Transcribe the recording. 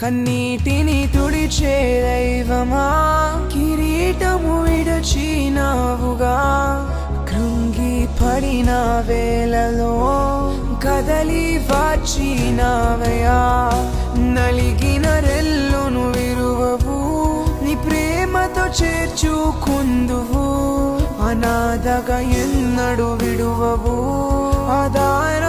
కన్నీటిని తుడిచే దైవమా, కిరీటము విడచినావుగా. కృంగి పడిన వేళలో కదలి వచ్చినావయా. నలిగిన రెల్లును విరువవు, నీ ప్రేమతో చేర్చుకుందువు. అనాథగా ఎన్నడు విడువవు, ఆధార